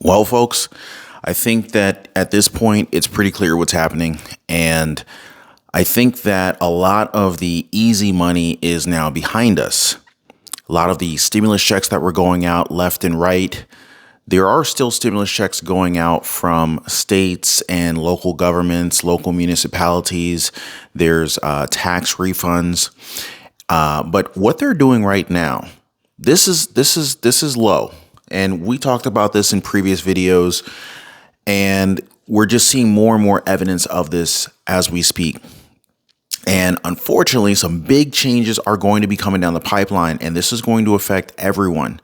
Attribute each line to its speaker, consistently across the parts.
Speaker 1: Well, folks, I think that at this point, it's pretty clear what's happening. And I think that a lot of the easy money is now behind us. A lot of the stimulus checks that were going out left and right. There are still stimulus checks going out from states and local governments, local municipalities. There's tax refunds. But what they're doing right now, this is low. And we talked about this in previous videos, and we're just seeing more and more evidence of this as we speak. And unfortunately, some big changes are going to be coming down the pipeline, and this is going to affect everyone.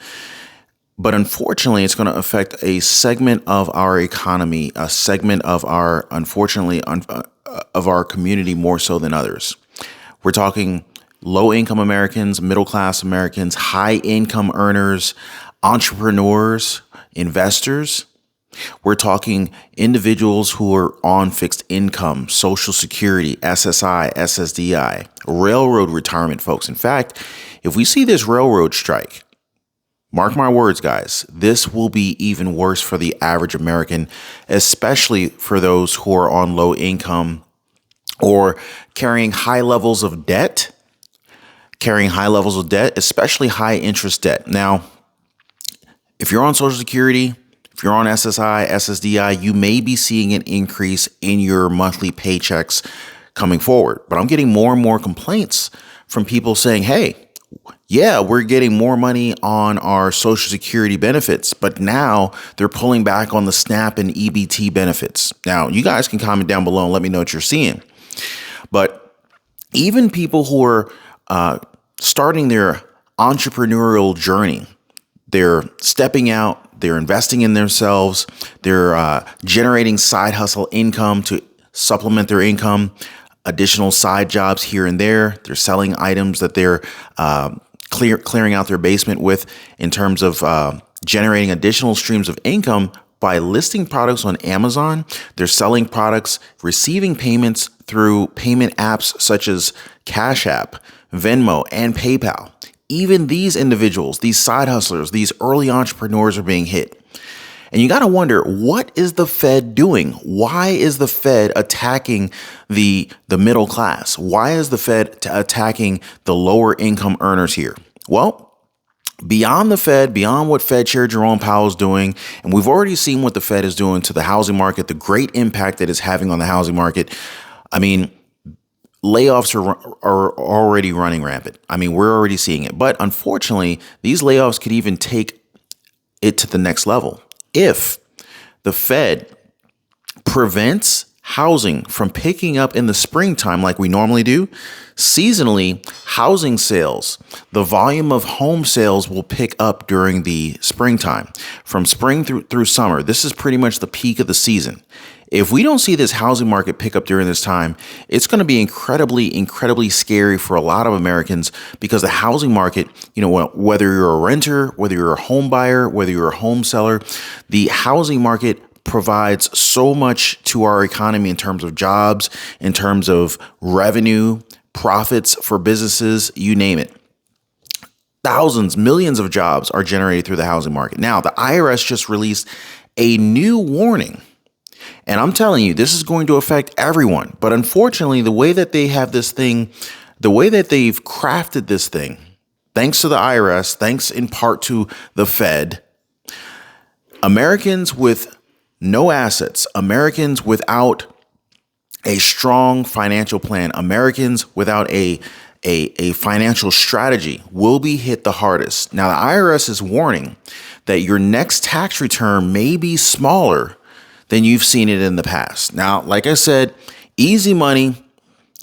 Speaker 1: But unfortunately, it's going to affect a segment of our economy, a segment of our, unfortunately, of our community more so than others. We're talking low-income Americans, middle-class Americans, high-income earners, entrepreneurs, investors. We're talking individuals who are on fixed income, Social Security, SSI, SSDI, railroad retirement folks. In fact, if we see this railroad strike, mark my words, guys, this will be even worse for the average American, especially for those who are on low income or carrying high levels of debt, especially high interest debt. Now, if you're on Social Security, if you're on SSI, SSDI, you may be seeing an increase in your monthly paychecks coming forward. But I'm getting more and more complaints from people saying, hey, yeah, we're getting more money on our Social Security benefits, but now they're pulling back on the SNAP and EBT benefits. Now, you guys can comment down below and let me know what you're seeing. But even people who are starting their entrepreneurial journey, they're stepping out, they're investing in themselves, they're generating side hustle income to supplement their income, additional side jobs here and there. They're selling items that they're clearing out their basement with in terms of generating additional streams of income by listing products on Amazon. They're selling products, receiving payments through payment apps such as Cash App, Venmo, and PayPal. Even these individuals, these side hustlers, these early entrepreneurs are being hit. And you got to wonder, what is the Fed doing? Why is the Fed attacking the middle class? Why is the Fed attacking the lower income earners here? Well, beyond the Fed, beyond what Fed Chair Jerome Powell is doing, and we've already seen what the Fed is doing to the housing market, the great impact that it's having on the housing market. I mean, layoffs are already running rampant. I mean, we're already seeing it. But unfortunately, these layoffs could even take it to the next level. If the Fed prevents housing from picking up in the springtime like we normally do, seasonally, housing sales, the volume of home sales will pick up during the springtime. From spring through summer, this is pretty much the peak of the season. If we don't see this housing market pick up during this time, it's going to be incredibly scary for a lot of Americans, because the housing market, whether you're a renter, whether you're a home buyer, whether you're a home seller, the housing market provides so much to our economy in terms of jobs, in terms of revenue, profits for businesses, you name it. Thousands, millions of jobs are generated through the housing market. Now, the IRS just released a new warning. And I'm telling you, this is going to affect everyone. But unfortunately, the way that they have this thing, the way that they've crafted this thing, thanks to the IRS, thanks in part to the Fed, Americans with no assets, Americans without a strong financial plan, Americans without a financial strategy will be hit the hardest. Now, the IRS is warning that your next tax return may be smaller than you've seen it in the past. Now, like I said, easy money,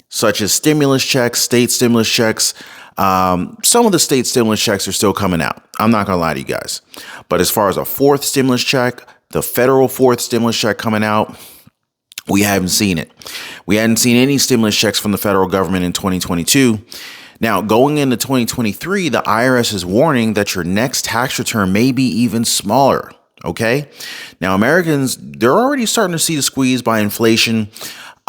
Speaker 1: such as stimulus checks, state stimulus checks. Some of the state stimulus checks are still coming out. I'm not going to lie to you guys. But as far as a fourth stimulus check, the federal fourth stimulus check coming out, we haven't seen it. We hadn't seen any stimulus checks from the federal government in 2022. Now, going into 2023, the IRS is warning that your next tax return may be even smaller. Okay. Now, Americans, they're already starting to see the squeeze by inflation.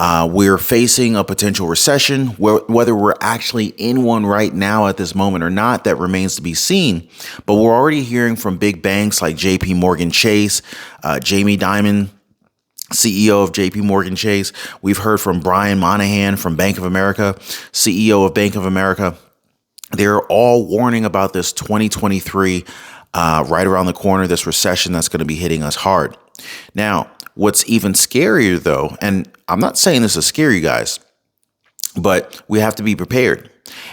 Speaker 1: We're facing a potential recession. Whether we're actually in one right now at this moment or not, that remains to be seen. But we're already hearing from big banks like JP Morgan Chase, Jamie Dimon, CEO of JP Morgan Chase. We've heard from Brian Moynihan from Bank of America, CEO of Bank of America. They're all warning about this 2023 right around the corner, this recession that's going to be hitting us hard. Now, what's even scarier, though, and I'm not saying this is scary, guys, but we have to be prepared.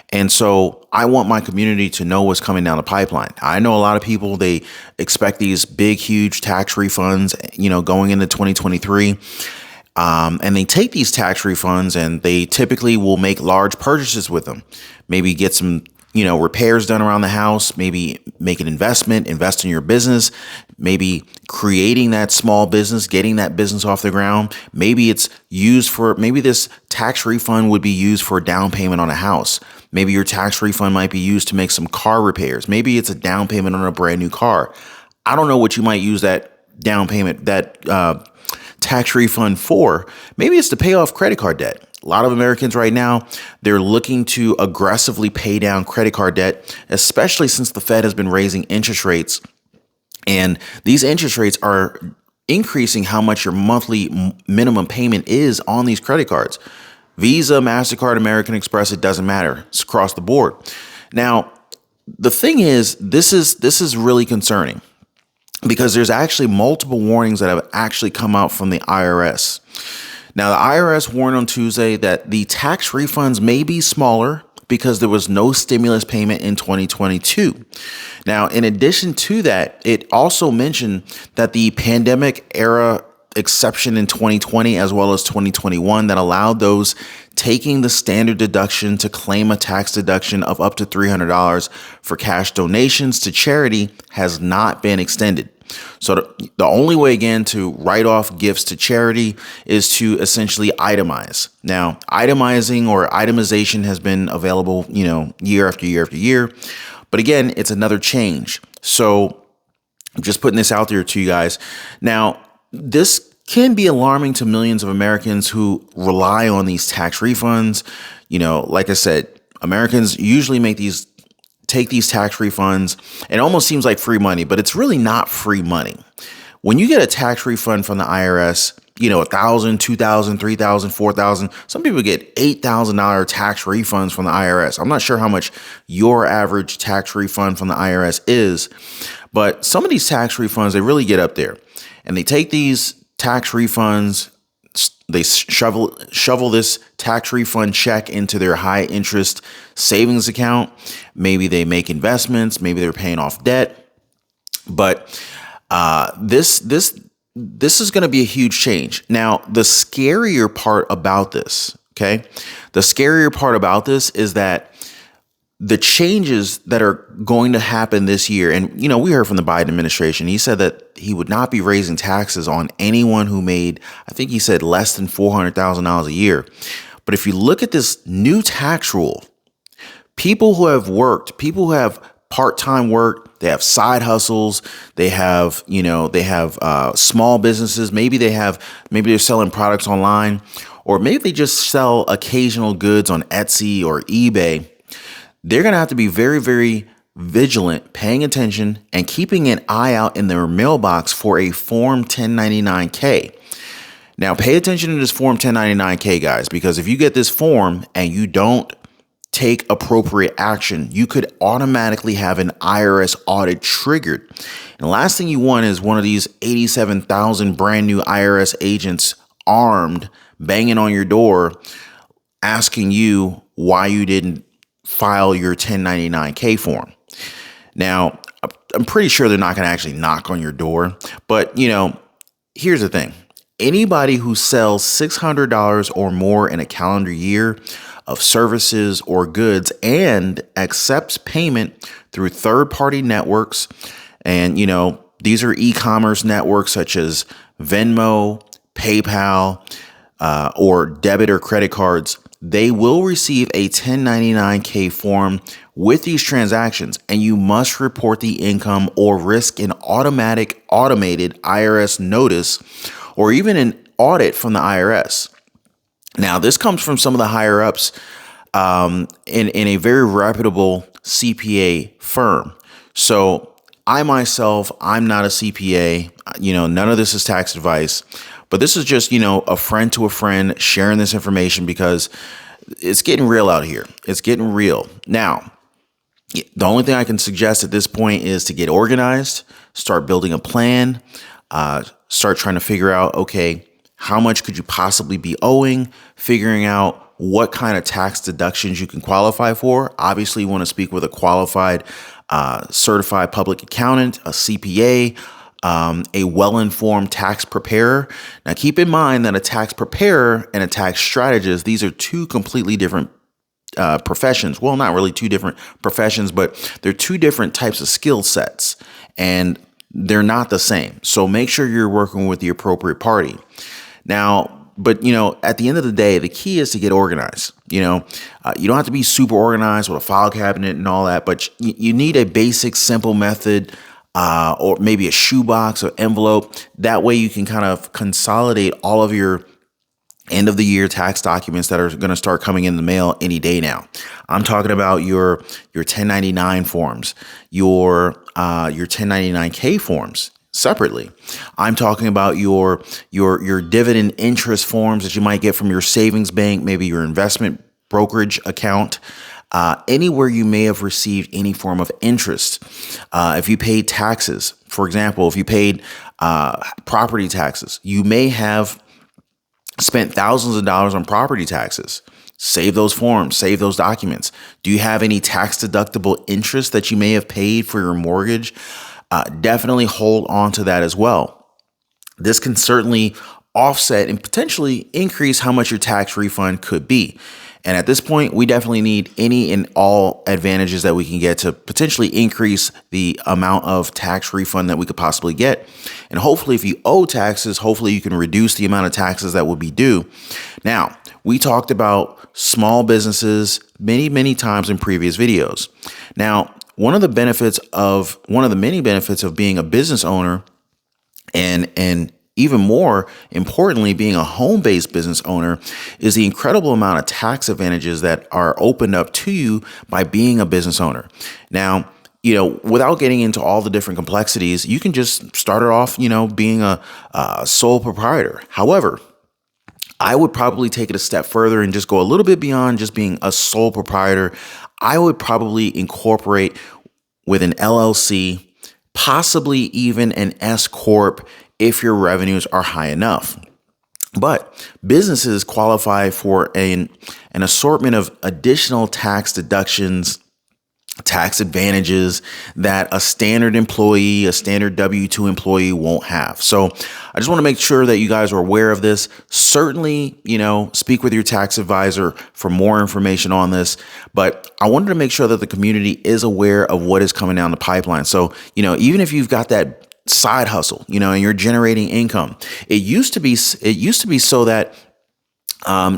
Speaker 1: And so I want my community to know what's coming down the pipeline. I know a lot of people, they expect these big, huge tax refunds, going into 2023. And they take these tax refunds and they typically will make large purchases with them. Maybe get some, repairs done around the house, maybe make an invest in your business, maybe creating that small business, getting that business off the ground. Maybe this tax refund would be used for a down payment on a house. Maybe your tax refund might be used to make some car repairs. Maybe it's a down payment on a brand new car. I don't know what you might use that down payment, that tax refund for. Maybe it's to pay off credit card debt. A lot of Americans right now, they're looking to aggressively pay down credit card debt, especially since the Fed has been raising interest rates. And these interest rates are increasing how much your monthly minimum payment is on these credit cards. Visa, MasterCard, American Express, it doesn't matter. It's across the board. Now, the thing is, this is really concerning because there's actually multiple warnings that have actually come out from the IRS. Now, the IRS warned on Tuesday that the tax refunds may be smaller because there was no stimulus payment in 2022. Now, in addition to that, it also mentioned that the pandemic era exception in 2020 as well as 2021 that allowed those taking the standard deduction to claim a tax deduction of up to $300 for cash donations to charity has not been extended. So the only way, again, to write off gifts to charity is to essentially itemize. Now, itemizing or itemization has been available, year after year after year. But again, it's another change. So I'm just putting this out there to you guys. Now, this can be alarming to millions of Americans who rely on these tax refunds. Like I said, Americans usually take these tax refunds. It almost seems like free money, but it's really not free money. When you get a tax refund from the IRS, $1,000, $2,000, $3,000, $4,000, some people get $8,000 tax refunds from the IRS. I'm not sure how much your average tax refund from the IRS is, but some of these tax refunds, they really get up there. And they take these tax refunds, they shovel this tax refund check into their high interest savings account. Maybe they make investments. Maybe they're paying off debt. But this is going to be a huge change. Now, the scarier part about this, is that the changes that are going to happen this year, and we heard from the Biden administration, he said that he would not be raising taxes on anyone who made, I think he said, less than $400,000 a year. But if you look at this new tax rule, people who have part-time work, they have side hustles, they have small businesses, maybe they're selling products online, or maybe they just sell occasional goods on Etsy or eBay. They're going to have to be very, very vigilant, paying attention, and keeping an eye out in their mailbox for a Form 1099-K. Now, pay attention to this Form 1099-K, guys, because if you get this form and you don't take appropriate action, you could automatically have an IRS audit triggered. And the last thing you want is one of these 87,000 brand new IRS agents armed, banging on your door, asking you why you didn't file your 1099-K form. Now, I'm pretty sure they're not going to actually knock on your door. But, here's the thing. Anybody who sells $600 or more in a calendar year of services or goods and accepts payment through third-party networks, and, these are e-commerce networks such as Venmo, PayPal, or debit or credit cards, they will receive a 1099-K form with these transactions, and you must report the income or risk an automated IRS notice or even an audit from the IRS. Now, this comes from some of the higher ups in a very reputable CPA firm. So I myself, I'm not a CPA. None of this is tax advice, but this is just, a friend to a friend sharing this information because it's getting real out here. It's getting real. Now, the only thing I can suggest at this point is to get organized, start building a plan, start trying to figure out, okay, how much could you possibly be owing, figuring out what kind of tax deductions you can qualify for. Obviously, you want to speak with a qualified, certified public accountant, a CPA, a well-informed tax preparer. Now, keep in mind that a tax preparer and a tax strategist, these are two completely different professions. Well, not really two different professions, but they're two different types of skill sets, and they're not the same. So make sure you're working with the appropriate party. Now, but at the end of the day, the key is to get organized. You don't have to be super organized with a file cabinet and all that, but you need a basic, simple method, or maybe a shoebox or envelope. That way you can kind of consolidate all of your end of the year tax documents that are going to start coming in the mail any day now. I'm talking about your 1099 forms, your 1099K forms separately. I'm talking about your dividend interest forms that you might get from your savings bank, maybe your investment brokerage account, anywhere you may have received any form of interest. If you paid taxes, for example, if you paid property taxes, you may have spent thousands of dollars on property taxes. Save those forms, save those documents. Do you have any tax deductible interest that you may have paid for your mortgage? Definitely hold on to that as well. This can certainly offset and potentially increase how much your tax refund could be. And at this point, we definitely need any and all advantages that we can get to potentially increase the amount of tax refund that we could possibly get. And hopefully, if you owe taxes, hopefully you can reduce the amount of taxes that would be due. Now, we talked about small businesses many, many times in previous videos. Now, one of the many benefits of being a business owner and even more importantly, being a home-based business owner is the incredible amount of tax advantages that are opened up to you by being a business owner. Now, without getting into all the different complexities, you can just start it off, being a sole proprietor. However, I would probably take it a step further and just go a little bit beyond just being a sole proprietor. I would probably incorporate with an LLC, possibly even an S Corp if your revenues are high enough. But businesses qualify for an assortment of additional tax deductions, tax advantages that a standard employee, a standard W-2 employee won't have. So I just want to make sure that you guys are aware of this. Certainly, speak with your tax advisor for more information on this. But I wanted to make sure that the community is aware of what is coming down the pipeline. So, even if you've got that side hustle, and you're generating income, it used to be so that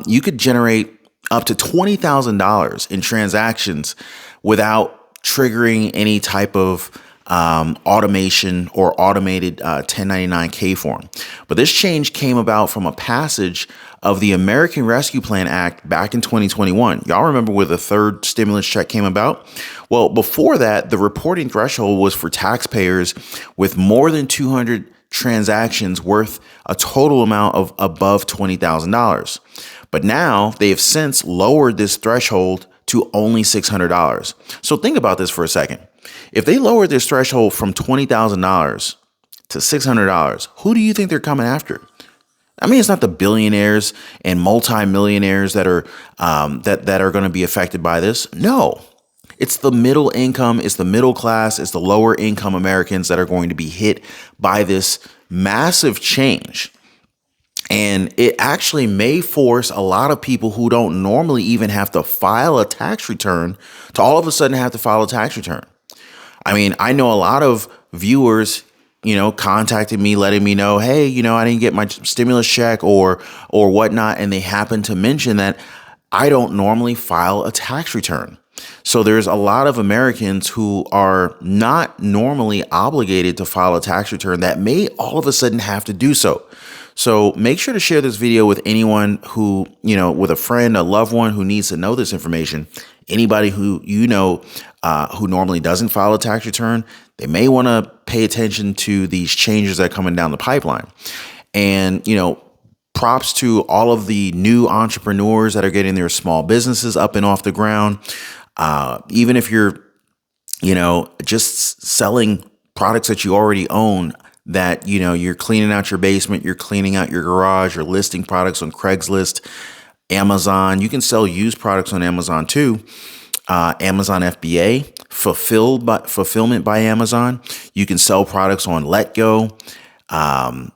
Speaker 1: you could generate up to $20,000 in transactions without triggering any type of automation or automated 1099K form. But this change came about from a passage of the American Rescue Plan Act back in 2021. Y'all remember where the third stimulus check came about? Well, before that, the reporting threshold was for taxpayers with more than 200 transactions worth a total amount of above $20,000. But now they have since lowered this threshold to only $600. So think about this for a second. If they lowered this threshold from $20,000 to $600, who do you think they're coming after? I mean, it's not the billionaires and multimillionaires that are that are going to be affected by this. No, it's the middle income, it's the middle class, it's the lower income Americans that are going to be hit by this massive change. And it actually may force a lot of people who don't normally even have to file a tax return to all of a sudden have to file a tax return. I mean, I know a lot of viewers, contacted me, letting me know, hey, I didn't get my stimulus check or whatnot. And they happen to mention that I don't normally file a tax return. So there's a lot of Americans who are not normally obligated to file a tax return that may all of a sudden have to do so. So make sure to share this video with anyone who, with a friend, a loved one who needs to know this information. Anybody who who normally doesn't file a tax return, they may want to pay attention to these changes that are coming down the pipeline. And, props to all of the new entrepreneurs that are getting their small businesses up and off the ground. Even if you're, just selling products that you already own, that, you're cleaning out your basement, you're cleaning out your garage, you're listing products on Craigslist, Amazon. You can sell used products on Amazon too. Amazon FBA, fulfillment by Amazon. You can sell products on Letgo.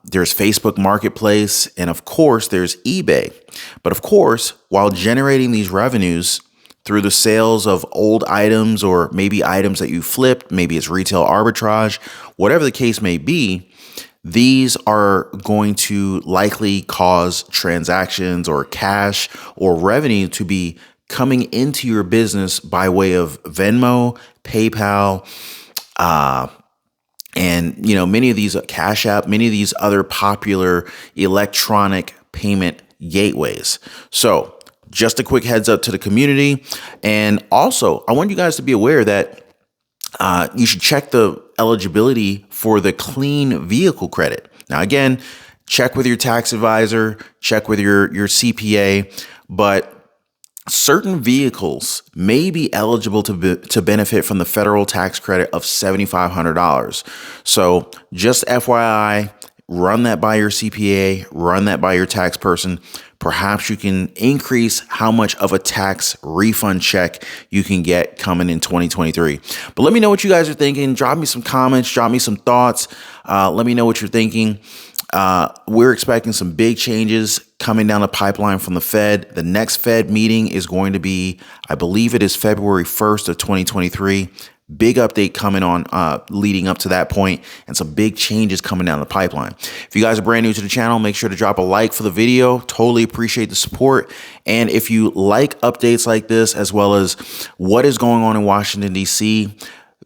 Speaker 1: There's Facebook Marketplace, and of course there's eBay. But of course, while generating these revenues through the sales of old items, or maybe items that you flipped, maybe it's retail arbitrage, whatever the case may be, these are going to likely cause transactions or cash or revenue to be coming into your business by way of Venmo, PayPal, and, many of these Cash App, many of these other popular electronic payment gateways. So just a quick heads up to the community. And also, I want you guys to be aware that you should check the eligibility for the clean vehicle credit. Now, again, check with your tax advisor, check with your CPA, but certain vehicles may be eligible to benefit from the federal tax credit of $7,500. So just FYI, run that by your CPA, run that by your tax person. Perhaps you can increase how much of a tax refund check you can get coming in 2023. But let me know what you guys are thinking. Drop me some comments, drop me some thoughts. Let me know what you're thinking. We're expecting some big changes coming down the pipeline from the Fed. The next Fed meeting is going to be, I believe it is February 1st of 2023. Big update coming on leading up to that point, and some big changes coming down the pipeline. If you guys are brand new to the channel, make sure to drop a like for the video. Totally appreciate the support. And if you like updates like this, as well as what is going on in Washington, D.C.,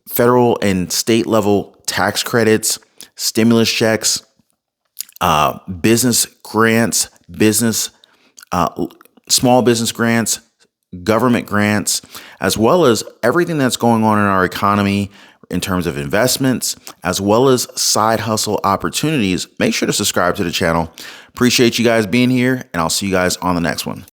Speaker 1: federal and state level tax credits, stimulus checks, business grants, small business grants, government grants, as well as everything that's going on in our economy in terms of investments, as well as side hustle opportunities, make sure to subscribe to the channel. Appreciate you guys being here, and I'll see you guys on the next one.